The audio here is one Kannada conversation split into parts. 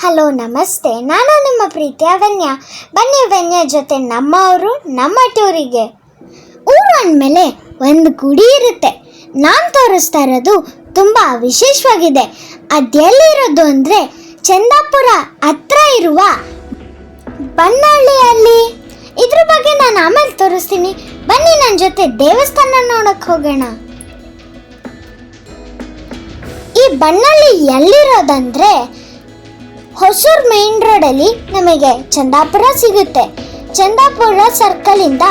ಹಲೋ ನಮಸ್ತೆ, ನಾನು ನಿಮ್ಮ ಪ್ರೀತಿಯ ವನ್ಯ. ಬನ್ನಿ ವನ್ಯ ಜೊತೆ ನಮ್ಮವರು ನಮ್ಮ ಟೂರಿಗೆ. ಊರು ಅಂದಮೇಲೆ ಒಂದು ಗುಡಿ ಇರುತ್ತೆ. ನಾನು ತೋರಿಸ್ತಾ ಇರೋದು ತುಂಬ ವಿಶೇಷವಾಗಿದೆ. ಅದೆಲ್ಲಿರೋದು ಅಂದರೆ ಚಂದಾಪುರ ಹತ್ರ ಇರುವ ಬನ್ನಹಳ್ಳಿಯಲ್ಲಿ. ಇದ್ರ ಬಗ್ಗೆ ನಾನು ಆಮೇಲೆ ತೋರಿಸ್ತೀನಿ. ಬನ್ನಿ ನನ್ನ ಜೊತೆ ದೇವಸ್ಥಾನ ನೋಡಕ್ಕೆ ಹೋಗೋಣ. ಈ ಬನ್ನಹಳ್ಳಿ ಎಲ್ಲಿರೋದಂದರೆ ಹೊಸೂರು ಮೇನ್ ರೋಡಲ್ಲಿ ನಮಗೆ ಚಂದಾಪುರ ಸಿಗುತ್ತೆ. ಚಂದಾಪುರ ಸರ್ಕಲಿಂದ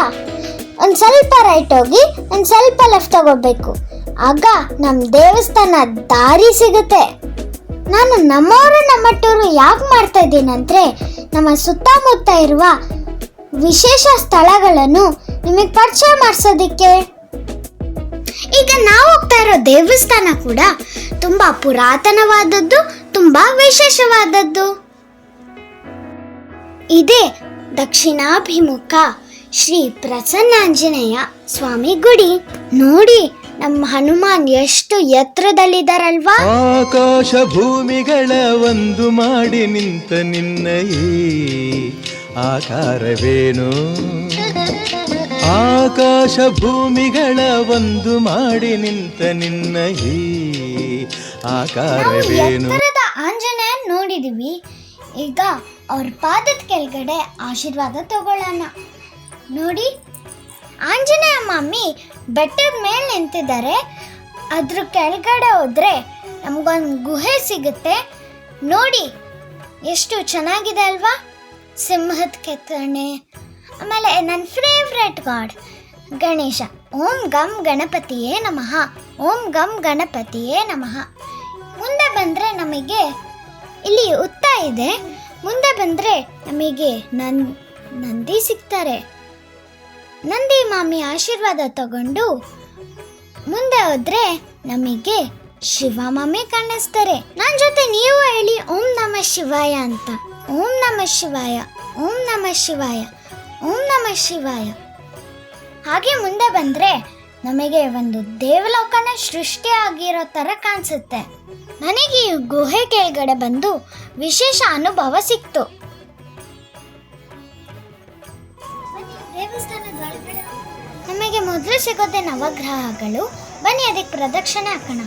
ಒಂದು ಸ್ವಲ್ಪ ರೈಟ್ ಹೋಗಿ ಒಂದು ಸ್ವಲ್ಪ ಲೆಫ್ಟ್ ತಗೋಬೇಕು. ಆಗ ನಮ್ಮ ದೇವಸ್ಥಾನ ದಾರಿ ಸಿಗುತ್ತೆ. ನಾನು ನಮ್ಮವರು ನಮ್ಮ ಟೂರು ಯಾಕೆ ಮಾಡ್ತಾ ಇದ್ದೀನಿ ಅಂದರೆ ನಮ್ಮ ಸುತ್ತಮುತ್ತ ಇರುವ ವಿಶೇಷ ಸ್ಥಳಗಳನ್ನು ನಿಮಗೆ ಪರಿಚಯ ಮಾಡಿಸೋದಕ್ಕೆ. ಈಗ ನಾವು ಹೋಗ್ತಾ ಇರೋ ದೇವಸ್ಥಾನ ಕೂಡ ತುಂಬ ಪುರಾತನವಾದದ್ದು, ತುಂಬ ವಿಶೇಷವಾದದ್ದು. ಇದೇ ದಕ್ಷಿಣಾಭಿಮುಖ ಶ್ರೀ ಪ್ರಸನ್ನಾಂಜನೇಯ ಸ್ವಾಮಿ ಗುಡಿ. ನೋಡಿ ನಮ್ಮ ಹನುಮಾನ್ ಎಷ್ಟು ಎತ್ತರದಲ್ಲಿದ್ದಾರಲ್ವಾ. ಆಕಾಶ ಭೂಮಿಗಳ ಒಂದು ಮಾಡಿ ನಿಂತ ನಿನ್ನ ಆಕಾರವೇನು? ಆಕಾಶ ಭೂಮಿಗಳ ಒಂದು ಮಾಡಿ ನಿಂತ ನಿನ್ನ ಆಕಾರವೇನು? ಎತ್ತರದ ಆಂಜನೇಯ ನೋಡಿದೀವಿ. ಈಗ ಅವ್ರ ಪಾದದ ಕೆಳಗಡೆ ಆಶೀರ್ವಾದ ತಗೊಳ್ಳೋಣ. ನೋಡಿ, ಆಂಜನೇಯ ಮಾಮಿ ಬೆಟ್ಟದ ಮೇಲೆ ನಿಂತಿದ್ದಾರೆ. ಅದ್ರ ಕೆಳಗಡೆ ಹೋದ್ರೆ ನಮಗೊಂದು ಗುಹೆ ಸಿಗುತ್ತೆ. ನೋಡಿ ಎಷ್ಟು ಚೆನ್ನಾಗಿದೆ ಅಲ್ವಾ. ಸಿಂಹದ ಕೆತ್ತನೆ. ಆಮೇಲೆ ನನ್ನ ಫೇವ್ರೆಟ್ ಗಾಡ್ ಗಣೇಶ. ಓಂ ಗಂ ಗಣಪತಿಯೇ ನಮಃ, ಓಂ ಗಂ ಗಣಪತಿಯೇ ನಮಃ. ಮುಂದೆ ಬಂದರೆ ನಮಗೆ ಇಲ್ಲಿ ಉತ್ತ ಇದೆ. ಮುಂದೆ ಬಂದರೆ ನಮಗೆ ನಂದಿ ಸಿಗ್ತಾರೆ. ನಂದಿ ಮಾಮಿ ಆಶೀರ್ವಾದ ತಗೊಂಡು ಮುಂದೆ ಹೋದ್ರೆ ನಮಗೆ ಶಿವ ಮಾಮಿ ಕಾಣಿಸ್ತಾರೆ. ನನ್ನ ಜೊತೆ ನೀವು ಹೇಳಿ ಓಂ ನಮಃ ಶಿವಾಯ ಅಂತ. ಓಂ ನಮಃ ಶಿವಾಯ, ಓಂ ನಮಃ ಶಿವಾಯ, ಓಂ ನಮಃ ಶಿವಾಯ. ಹಾಗೆ ಮುಂದೆ ಬಂದರೆ ನಮಗೆ ಒಂದು ದೇವಲೋಕನ ಸೃಷ್ಟಿ ಆಗಿರೋ ಥರ ಕಾಣಿಸುತ್ತೆ. ನನಗೆ ಈ ಗುಹೆ ಕೆಳಗಡೆ ಬಂದು ವಿಶೇಷ ಅನುಭವ ಸಿಕ್ತು. ನಮಗೆ ಮೊದಲು ಸಿಗೋದೆ ನವಗ್ರಹಗಳು. ಬನ್ನಿ ಅದಕ್ಕೆ ಪ್ರದಕ್ಷಿಣೆ ಹಾಕೋಣ.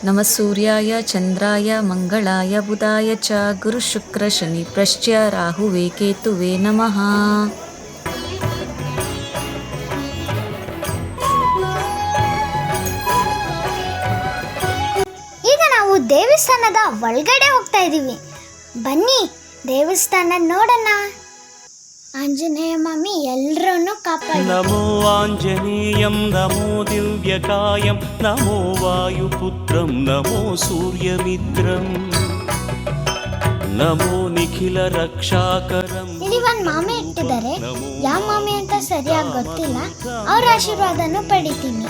ನಮ ಸೂರ್ಯಾಯ ಚಂದ್ರಾಯ ಮಂಗಳಾಯ ಬುಧಾಯ ಚ ಗುರು ಶುಕ್ರ ಶನಿ ಪ್ರಶ್ಚ್ಯ ರಾಹುವೇ ಕೇತುವೇ ನಮಃ. ಈಗ ನಾವು ದೇವಸ್ಥಾನದ ಒಳಗಡೆ ಹೋಗ್ತಾ ಇದ್ದೀವಿ. ಬನ್ನಿ ದೇವಸ್ಥಾನ ನೋಡೋಣ. ಆಂಜನೇಯ ಮಾಮಿ ಎಲ್ಲರನ್ನೂ ಕಾಪಾಡಿ. ನಮೋ ಆಂಜನೇಯಂ ನಮೋ ದಿವ್ಯಕಾಯಂ ನಮೋ ವಾಯುಪುತ್ರಂ ನಮೋ ಸೂರ್ಯಮಿತ್ರಂ ನಮೋ ನಿಖಿಲ ರಕ್ಷಾಕರಂ. ಇಲ್ಲಿ ಒಂದು ಮಾಮಿ ಇಟ್ಟಿದ್ದಾರೆ. ಯಾವ ಮಾಮಿ ಅಂತ ಸರಿಯಾಗಿ ಗೊತ್ತಿಲ್ಲ. ಅವ್ರ ಆಶೀರ್ವಾದನೂ ಪಡಿತೀನಿ.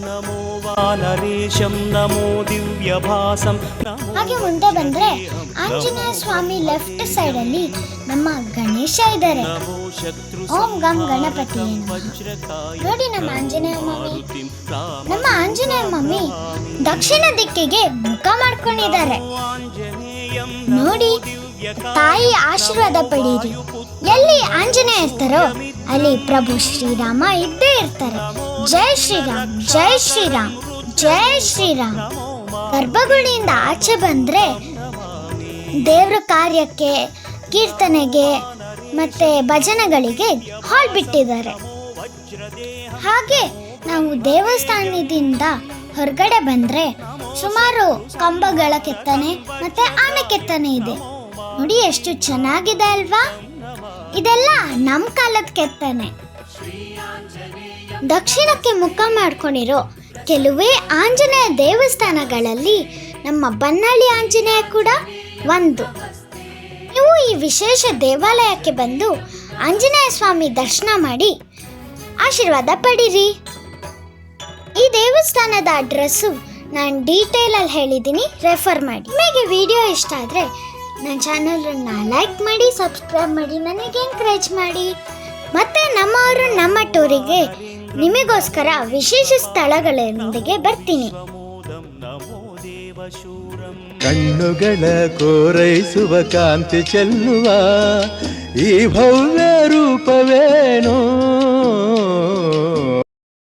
ನಮೋ ವಾನರೇಶಂ ನಮೋ ದಿವ್ಯಭಾಸಂ. ಹಾಗೆ ಮುಂದೆ ಬಂದ್ರೆ ಆಂಜನೇಯ ಸ್ವಾಮಿ ಲೆಫ್ಟ್ ಸೈಡ್ ಅಲ್ಲಿ ನಮ್ಮ ಗಣೇಶ ಇದ್ದಾರೆ. ಓಂ ಗಂ ಗಣಪತಿ. ನೋಡಿ ನಮ್ಮ ಆಂಜನೇಯ ಮಾಮಿ. ನಮ್ಮ ಆಂಜನೇಯ ಮಾಮಿ ದಕ್ಷಿಣ ದಿಕ್ಕಿಗೆ ಮುಖ ಮಾಡ್ಕೊಂಡಿದ್ದಾರೆ. ನೋಡಿ, ತಾಯಿ ಆಶೀರ್ವಾದ ಪಡೀರಿ. ಎಲ್ಲಿ ಆಂಜನೇಯ ಇರ್ತಾರೋ ಅಲ್ಲಿ ಪ್ರಭು ಶ್ರೀರಾಮ ಇದ್ದೇ ಇರ್ತಾರೆ. ಜೈ ಶ್ರೀರಾಮ್, ಜೈ ಶ್ರೀರಾಮ್, ಜೈ ಶ್ರೀರಾಮ್. ಗರ್ಭಗುಡಿಯಿಂದ ಆಚೆ ಬಂದ್ರೆ ದೇವ್ರ ಕಾರ್ಯಕ್ಕೆ, ಕೀರ್ತನೆಗೆ ಮತ್ತೆ ಭಜನೆಗಳಿಗೆ ಹಾಲ್ ಬಿಟ್ಟಿದ್ದಾರೆ. ಹಾಗೆ ನಾವು ದೇವಸ್ಥಾನದಿಂದ ಹೊರಗಡೆ ಬಂದ್ರೆ ಸುಮಾರು ಕಂಬಗಳ ಕೆತ್ತನೆ ಮತ್ತೆ ಆನೆ ಕೆತ್ತನೆ ಇದೆ. ನೋಡಿ ಎಷ್ಟು ಚೆನ್ನಾಗಿದೆ ಅಲ್ವಾ. ಇದೆಲ್ಲ ನಮ್ಮ ಕಾಲದ ಕೆತ್ತನೆ. ದಕ್ಷಿಣಕ್ಕೆ ಮುಖ ಮಾಡ್ಕೊಂಡಿರೋ ಕೆಲವೇ ಆಂಜನೇಯ ದೇವಸ್ಥಾನಗಳಲ್ಲಿ ನಮ್ಮ ಬನ್ನಹಳ್ಳಿ ಆಂಜನೇಯ ಕೂಡ ಒಂದು. ನೀವು ಈ ವಿಶೇಷ ದೇವಾಲಯಕ್ಕೆ ಬಂದು ಆಂಜನೇಯ ಸ್ವಾಮಿ ದರ್ಶನ ಮಾಡಿ ಆಶೀರ್ವಾದ ಪಡೀರಿ. ಈ ದೇವಸ್ಥಾನದ ಅಡ್ರೆಸ್ಸು ನಾನು ಡೀಟೇಲಲ್ಲಿ ಹೇಳಿದ್ದೀನಿ, ರೆಫರ್ ಮಾಡಿ. ನಿಮಗೆ ವಿಡಿಯೋ ಇಷ್ಟ ಆದರೆ ನನ್ನ ಚಾನಲನ್ನು ಲೈಕ್ ಮಾಡಿ, ಸಬ್ಸ್ಕ್ರೈಬ್ ಮಾಡಿ, ನನಗೆ ಎಂಕರೇಜ್ ಮಾಡಿ. ಮತ್ತು ನಮ್ಮವರು ನಮ್ಮ ಟೂರಿಗೆ ನಿಮಗೋಸ್ಕರ ವಿಶೇಷ ಸ್ಥಳಗಳೊಂದಿಗೆ ಬರ್ತೀನಿ. ನಮೋ ದೇವಶೂರಂ. ಕಣ್ಣುಗಳ ಕೋರೈಸುವ ಕಾಂತಿ ಚೆಲ್ಲುವ ಈ ಭವ್ಯ